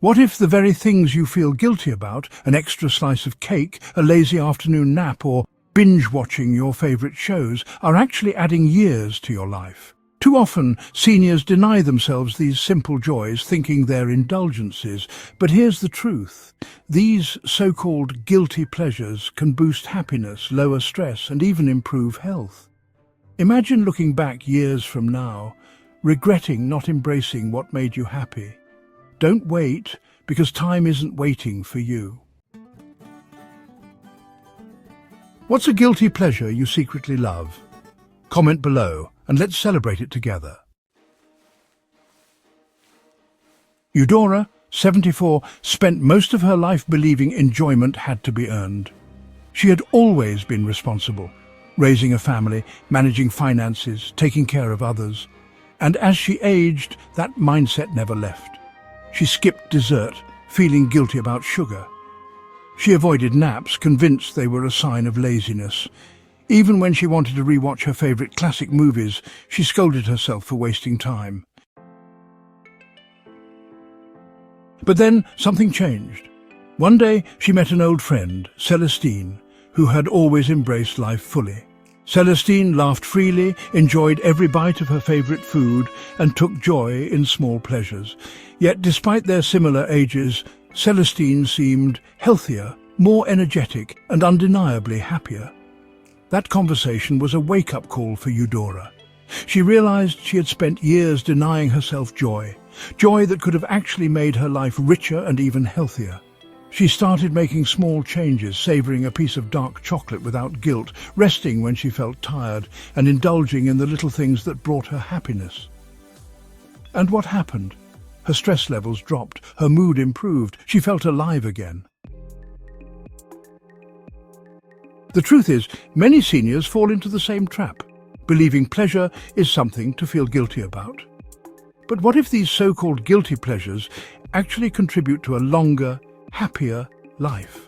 What if the very things you feel guilty about, an extra slice of cake, a lazy afternoon nap, or binge-watching your favourite shows, are actually adding years to your life? Too often, seniors deny themselves these simple joys, thinking they're indulgences. But here's the truth. These so-called guilty pleasures can boost happiness, lower stress, and even improve health. Imagine looking back years from now, regretting not embracing what made you happy. Don't wait, because time isn't waiting for you. What's a guilty pleasure you secretly love? Comment below, and let's celebrate it together. Eudora, 74, spent most of her life believing enjoyment had to be earned. She had always been responsible, raising a family, managing finances, taking care of others. And as she aged, that mindset never left. She skipped dessert, feeling guilty about sugar. She avoided naps, convinced they were a sign of laziness. Even when she wanted to rewatch her favourite classic movies, she scolded herself for wasting time. But then something changed. One day she met an old friend, Celestine, who had always embraced life fully. Celestine laughed freely, enjoyed every bite of her favourite food, and took joy in small pleasures. Yet despite their similar ages, Celestine seemed healthier, more energetic, and undeniably happier. That conversation was a wake-up call for Eudora. She realized she had spent years denying herself joy that could have actually made her life richer and even healthier. She started making small changes, savoring a piece of dark chocolate without guilt, resting when she felt tired, and indulging in the little things that brought her happiness. And what happened? Her stress levels dropped, her mood improved, she felt alive again. The truth is, many seniors fall into the same trap, believing pleasure is something to feel guilty about. But what if these so-called guilty pleasures actually contribute to a longer, happier life?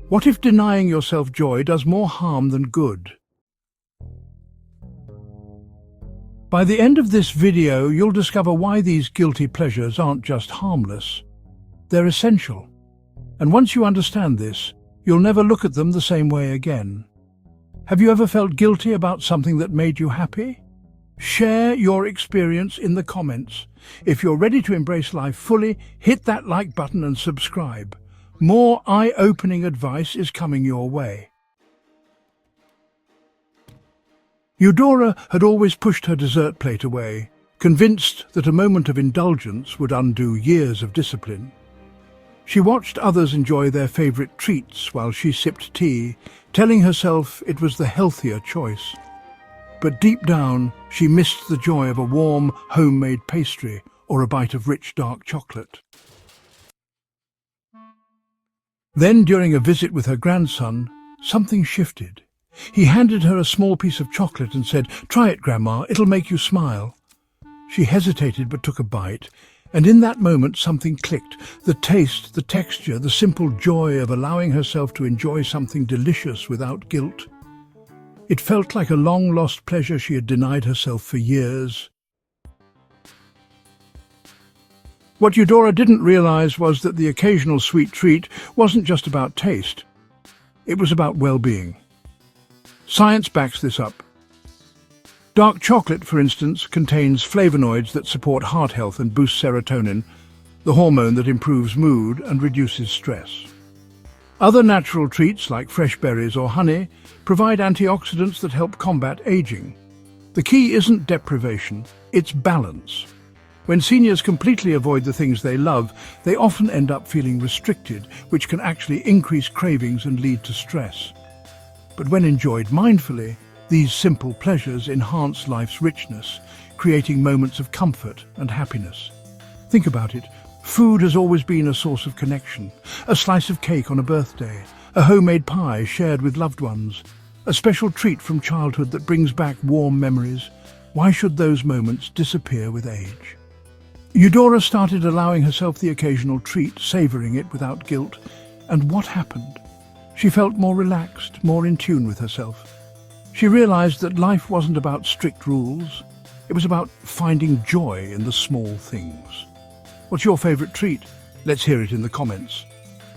What if denying yourself joy does more harm than good? By the end of this video, you'll discover why these guilty pleasures aren't just harmless. They're essential. And once you understand this, you'll never look at them the same way again. Have you ever felt guilty about something that made you happy? Share your experience in the comments. If you're ready to embrace life fully, hit that like button and subscribe. More eye-opening advice is coming your way. Eudora had always pushed her dessert plate away, convinced that a moment of indulgence would undo years of discipline. She watched others enjoy their favourite treats while she sipped tea, telling herself it was the healthier choice. But deep down, she missed the joy of a warm, homemade pastry or a bite of rich dark chocolate. Then, during a visit with her grandson, something shifted. He handed her a small piece of chocolate and said, "Try it, Grandma, it'll make you smile." She hesitated but took a bite, and in that moment something clicked. The taste, the texture, the simple joy of allowing herself to enjoy something delicious without guilt. It felt like a long-lost pleasure she had denied herself for years. What Eudora didn't realize was that the occasional sweet treat wasn't just about taste. It was about well-being. Science backs this up. Dark chocolate, for instance, contains flavonoids that support heart health and boost serotonin, the hormone that improves mood and reduces stress. Other natural treats like fresh berries or honey provide antioxidants that help combat aging. The key isn't deprivation, it's balance. When seniors completely avoid the things they love, they often end up feeling restricted, which can actually increase cravings and lead to stress. But when enjoyed mindfully, these simple pleasures enhance life's richness, creating moments of comfort and happiness. Think about it. Food has always been a source of connection. A slice of cake on a birthday, a homemade pie shared with loved ones, a special treat from childhood that brings back warm memories. Why should those moments disappear with age? Eudora started allowing herself the occasional treat, savouring it without guilt. And what happened? She felt more relaxed, more in tune with herself. She realized that life wasn't about strict rules. It was about finding joy in the small things. What's your favorite treat? Let's hear it in the comments.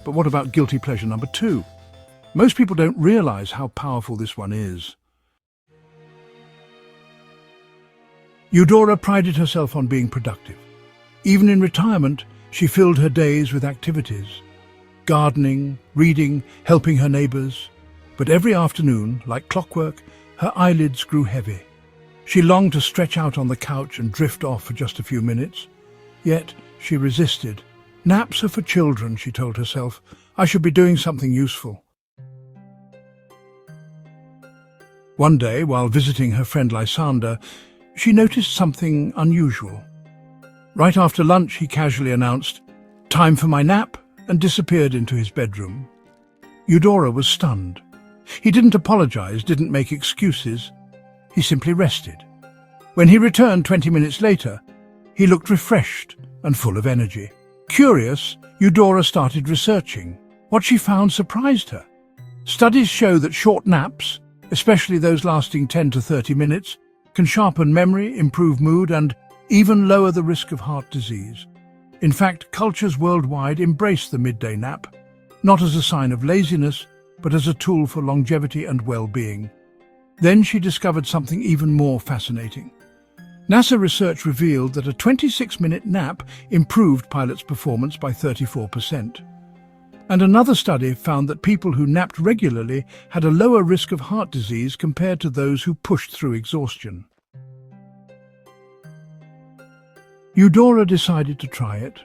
But what about guilty pleasure number 2? Most people don't realize how powerful this one is. Eudora prided herself on being productive. Even in retirement, she filled her days with activities. Gardening, reading, helping her neighbors. But every afternoon, like clockwork, her eyelids grew heavy. She longed to stretch out on the couch and drift off for just a few minutes. Yet she resisted. Naps are for children, she told herself. I should be doing something useful. One day, while visiting her friend Lysander, she noticed something unusual. Right after lunch, he casually announced, "Time for my nap," and disappeared into his bedroom. Eudora was stunned. He didn't apologize, didn't make excuses. He simply rested. When he returned 20 minutes later, he looked refreshed and full of energy. Curious, Eudora started researching. What she found surprised her. Studies show that short naps, especially those lasting 10 to 30 minutes, can sharpen memory, improve mood, and even lower the risk of heart disease. In fact, cultures worldwide embrace the midday nap, not as a sign of laziness, but as a tool for longevity and well-being. Then she discovered something even more fascinating. NASA research revealed that a 26-minute nap improved pilots' performance by 34%. And another study found that people who napped regularly had a lower risk of heart disease compared to those who pushed through exhaustion. Eudora decided to try it.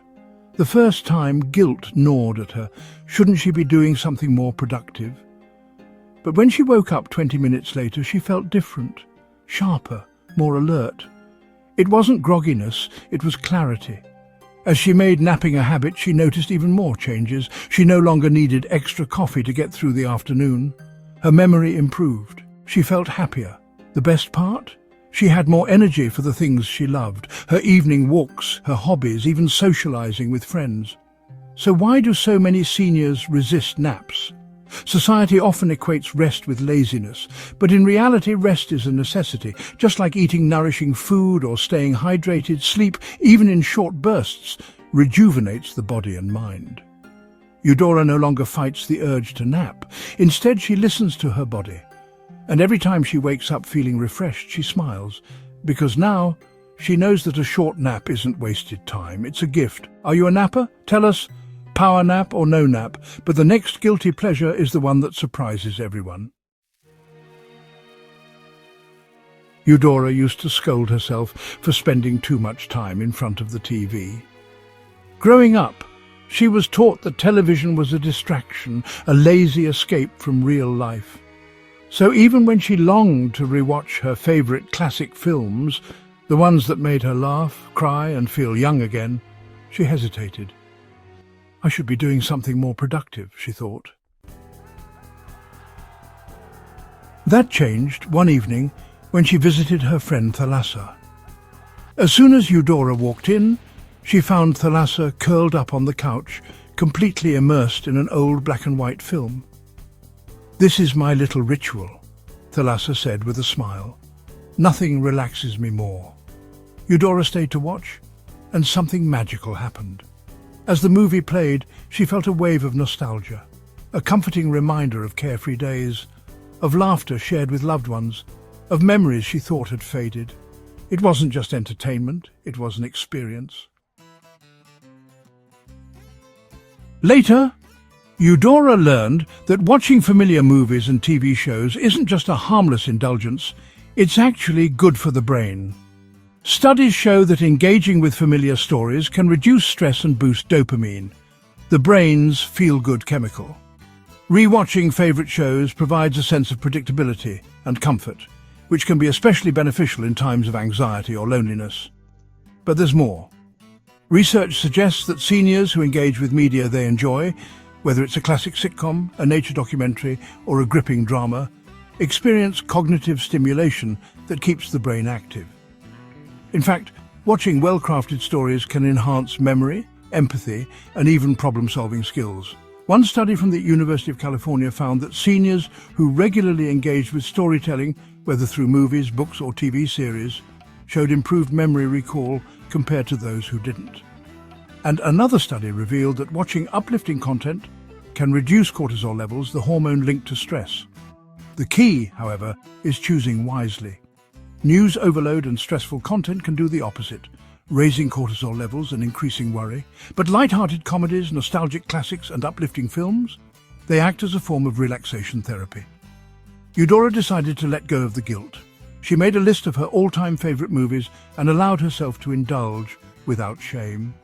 The first time, guilt gnawed at her. Shouldn't she be doing something more productive? But when she woke up 20 minutes later, she felt different, sharper, more alert. It wasn't grogginess, it was clarity. As she made napping a habit, she noticed even more changes. She no longer needed extra coffee to get through the afternoon. Her memory improved. She felt happier. The best part? She had more energy for the things she loved, her evening walks, her hobbies, even socializing with friends. So why do so many seniors resist naps? Society often equates rest with laziness, but in reality rest is a necessity. Just like eating nourishing food or staying hydrated, sleep, even in short bursts, rejuvenates the body and mind. Eudora no longer fights the urge to nap. Instead, she listens to her body. And every time she wakes up feeling refreshed, she smiles, because now she knows that a short nap isn't wasted time. It's a gift. Are you a napper? Tell us, power nap or no nap, but the next guilty pleasure is the one that surprises everyone. Eudora used to scold herself for spending too much time in front of the TV. Growing up, she was taught that television was a distraction, a lazy escape from real life. So even when she longed to rewatch her favorite classic films, the ones that made her laugh, cry, and feel young again, she hesitated. I should be doing something more productive, she thought. That changed one evening when she visited her friend Thalassa. As soon as Eudora walked in, she found Thalassa curled up on the couch, completely immersed in an old black-and-white film. "This is my little ritual," Thalassa said with a smile. "Nothing relaxes me more." Eudora stayed to watch, and something magical happened. As the movie played, she felt a wave of nostalgia, a comforting reminder of carefree days, of laughter shared with loved ones, of memories she thought had faded. It wasn't just entertainment, it was an experience. Later, Eudora learned that watching familiar movies and TV shows isn't just a harmless indulgence, it's actually good for the brain. Studies show that engaging with familiar stories can reduce stress and boost dopamine, the brain's feel-good chemical. Rewatching favorite shows provides a sense of predictability and comfort, which can be especially beneficial in times of anxiety or loneliness. But there's more. Research suggests that seniors who engage with media they enjoy, whether it's a classic sitcom, a nature documentary, or a gripping drama, experience cognitive stimulation that keeps the brain active. In fact, watching well-crafted stories can enhance memory, empathy, and even problem-solving skills. One study from the University of California found that seniors who regularly engaged with storytelling, whether through movies, books, or TV series, showed improved memory recall compared to those who didn't. And another study revealed that watching uplifting content can reduce cortisol levels, the hormone linked to stress. The key, however, is choosing wisely. News overload and stressful content can do the opposite, raising cortisol levels and increasing worry. But light-hearted comedies, nostalgic classics and uplifting films, they act as a form of relaxation therapy. Eudora decided to let go of the guilt. She made a list of her all-time favorite movies and allowed herself to indulge without shame.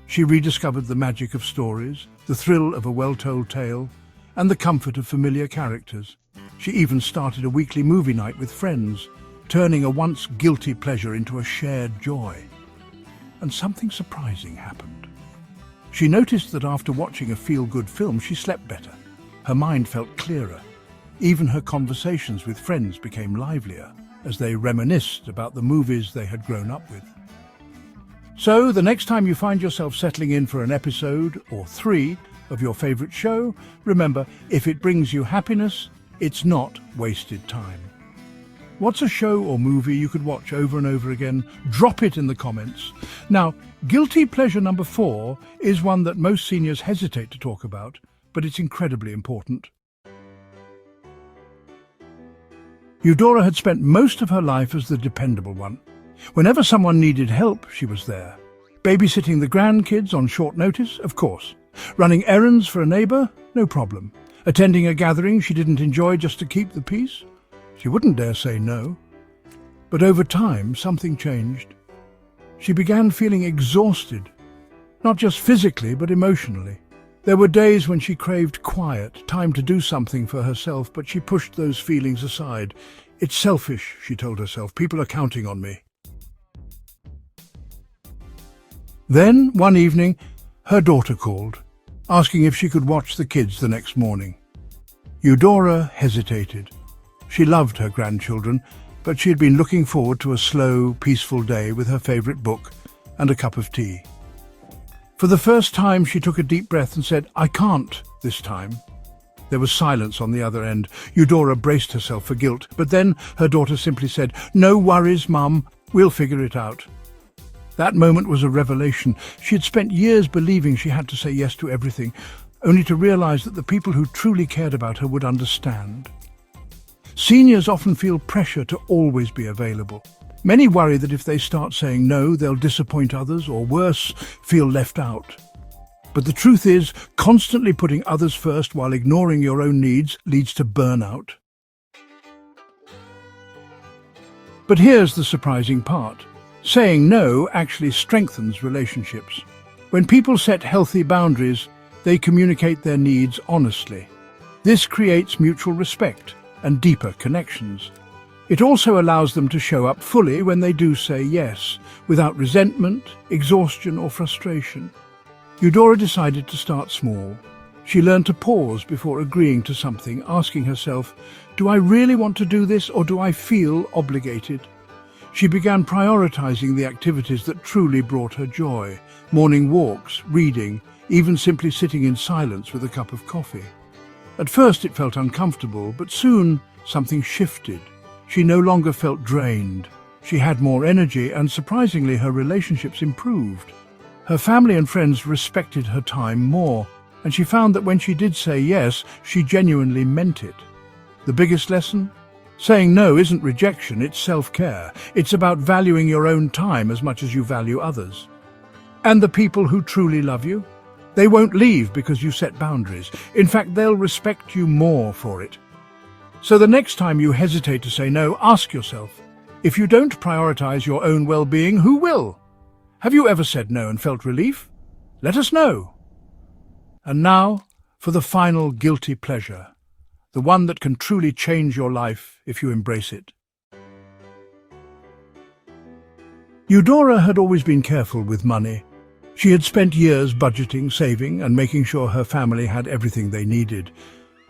She rediscovered the magic of stories, the thrill of a well-told tale, and the comfort of familiar characters. She even started a weekly movie night with friends, turning a once guilty pleasure into a shared joy. And something surprising happened. She noticed that after watching a feel-good film, she slept better. Her mind felt clearer. Even her conversations with friends became livelier as they reminisced about the movies they had grown up with. So, the next time you find yourself settling in for an episode or 3 of your favorite show, remember, if it brings you happiness, it's not wasted time. What's a show or movie you could watch over and over again? Drop it in the comments. Now, guilty pleasure number 4 is one that most seniors hesitate to talk about, but it's incredibly important. Eudora had spent most of her life as the dependable one. Whenever someone needed help, she was there. Babysitting the grandkids on short notice, of course. Running errands for a neighbour, no problem. Attending a gathering she didn't enjoy just to keep the peace, she wouldn't dare say no. But over time, something changed. She began feeling exhausted, not just physically, but emotionally. There were days when she craved quiet, time to do something for herself, but she pushed those feelings aside. It's selfish, she told herself. People are counting on me. Then, one evening, her daughter called, asking if she could watch the kids the next morning. Eudora hesitated. She loved her grandchildren, but she had been looking forward to a slow, peaceful day with her favourite book and a cup of tea. For the first time, she took a deep breath and said, "I can't this time." There was silence on the other end. Eudora braced herself for guilt, but then her daughter simply said, "No worries, Mum, we'll figure it out." That moment was a revelation. She had spent years believing she had to say yes to everything, only to realise that the people who truly cared about her would understand. Seniors often feel pressure to always be available. Many worry that if they start saying no, they'll disappoint others, or worse, feel left out. But the truth is, constantly putting others first while ignoring your own needs leads to burnout. But here's the surprising part. Saying no actually strengthens relationships. When people set healthy boundaries, they communicate their needs honestly. This creates mutual respect and deeper connections. It also allows them to show up fully when they do say yes, without resentment, exhaustion or frustration. Eudora decided to start small. She learned to pause before agreeing to something, asking herself, "Do I really want to do this, or do I feel obligated?" She began prioritizing the activities that truly brought her joy: morning walks, reading, even simply sitting in silence with a cup of coffee. At first it felt uncomfortable, but soon something shifted. She no longer felt drained. She had more energy, and surprisingly her relationships improved. Her family and friends respected her time more, and she found that when she did say yes, she genuinely meant it. The biggest lesson? Saying no isn't rejection, it's self-care. It's about valuing your own time as much as you value others. And the people who truly love you? They won't leave because you set boundaries. In fact, they'll respect you more for it. So the next time you hesitate to say no, ask yourself, if you don't prioritize your own well-being, who will? Have you ever said no and felt relief? Let us know. And now, for the final guilty pleasure, the one that can truly change your life if you embrace it. Eudora had always been careful with money. She had spent years budgeting, saving, and making sure her family had everything they needed.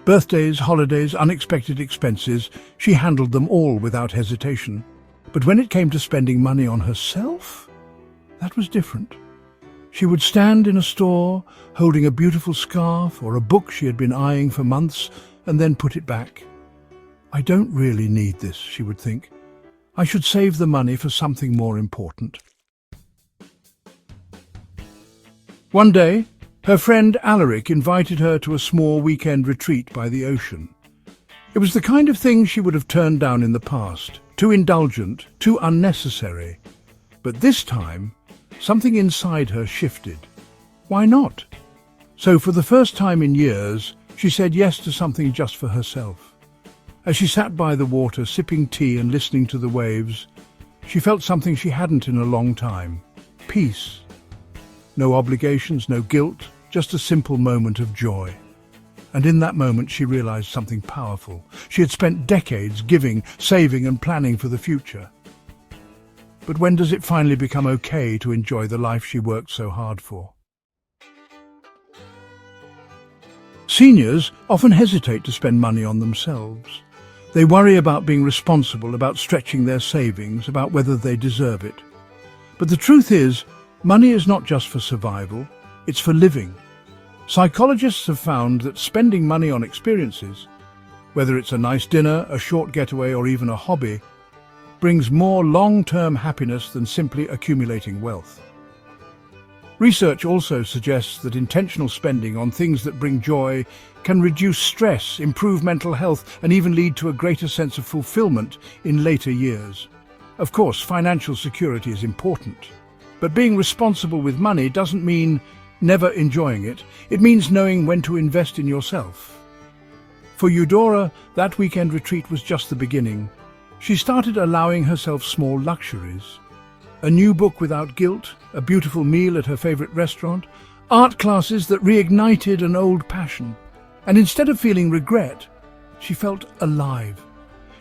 Birthdays, holidays, unexpected expenses, she handled them all without hesitation. But when it came to spending money on herself, that was different. She would stand in a store, holding a beautiful scarf or a book she had been eyeing for months, and then put it back. "I don't really need this," she would think. "I should save the money for something more important." One day, her friend Alaric invited her to a small weekend retreat by the ocean. It was the kind of thing she would have turned down in the past, too indulgent, too unnecessary. But this time, something inside her shifted. Why not? So for the first time in years, she said yes to something just for herself. As she sat by the water, sipping tea and listening to the waves, she felt something she hadn't in a long time. Peace. No obligations, no guilt, just a simple moment of joy. And in that moment she realized something powerful. She had spent decades giving, saving and planning for the future. But when does it finally become okay to enjoy the life she worked so hard for? Seniors often hesitate to spend money on themselves. They worry about being responsible, about stretching their savings, about whether they deserve it. But the truth is, money is not just for survival, it's for living. Psychologists have found that spending money on experiences, whether it's a nice dinner, a short getaway or even a hobby, brings more long-term happiness than simply accumulating wealth. Research also suggests that intentional spending on things that bring joy can reduce stress, improve mental health, and even lead to a greater sense of fulfillment in later years. Of course, financial security is important, but being responsible with money doesn't mean never enjoying it. It means knowing when to invest in yourself. For Eudora, that weekend retreat was just the beginning. She started allowing herself small luxuries. A new book without guilt, a beautiful meal at her favorite restaurant, art classes that reignited an old passion. And instead of feeling regret, she felt alive.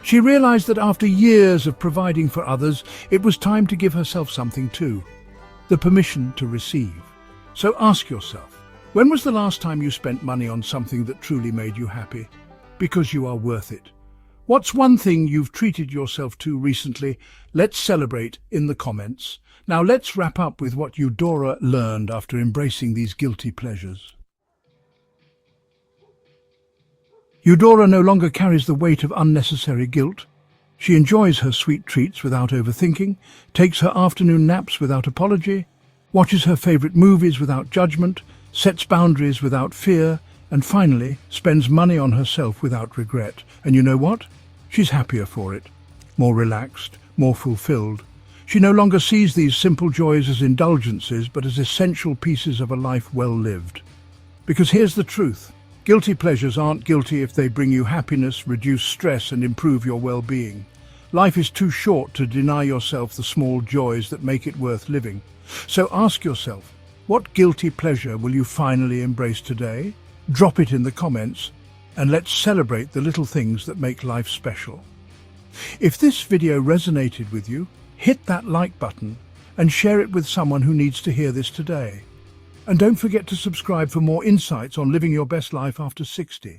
She realized that after years of providing for others, it was time to give herself something too. The permission to receive. So ask yourself, when was the last time you spent money on something that truly made you happy? Because you are worth it. What's one thing you've treated yourself to recently? Let's celebrate in the comments. Now let's wrap up with what Eudora learned after embracing these guilty pleasures. Eudora no longer carries the weight of unnecessary guilt. She enjoys her sweet treats without overthinking, takes her afternoon naps without apology, watches her favorite movies without judgment, sets boundaries without fear, and finally spends money on herself without regret. And you know what? She's happier for it, more relaxed, more fulfilled. She no longer sees these simple joys as indulgences, but as essential pieces of a life well lived. Because here's the truth. Guilty pleasures aren't guilty if they bring you happiness, reduce stress, and improve your well-being. Life is too short to deny yourself the small joys that make it worth living. So ask yourself, what guilty pleasure will you finally embrace today? Drop it in the comments, and let's celebrate the little things that make life special. If this video resonated with you, hit that like button and share it with someone who needs to hear this today. And don't forget to subscribe for more insights on living your best life after 60.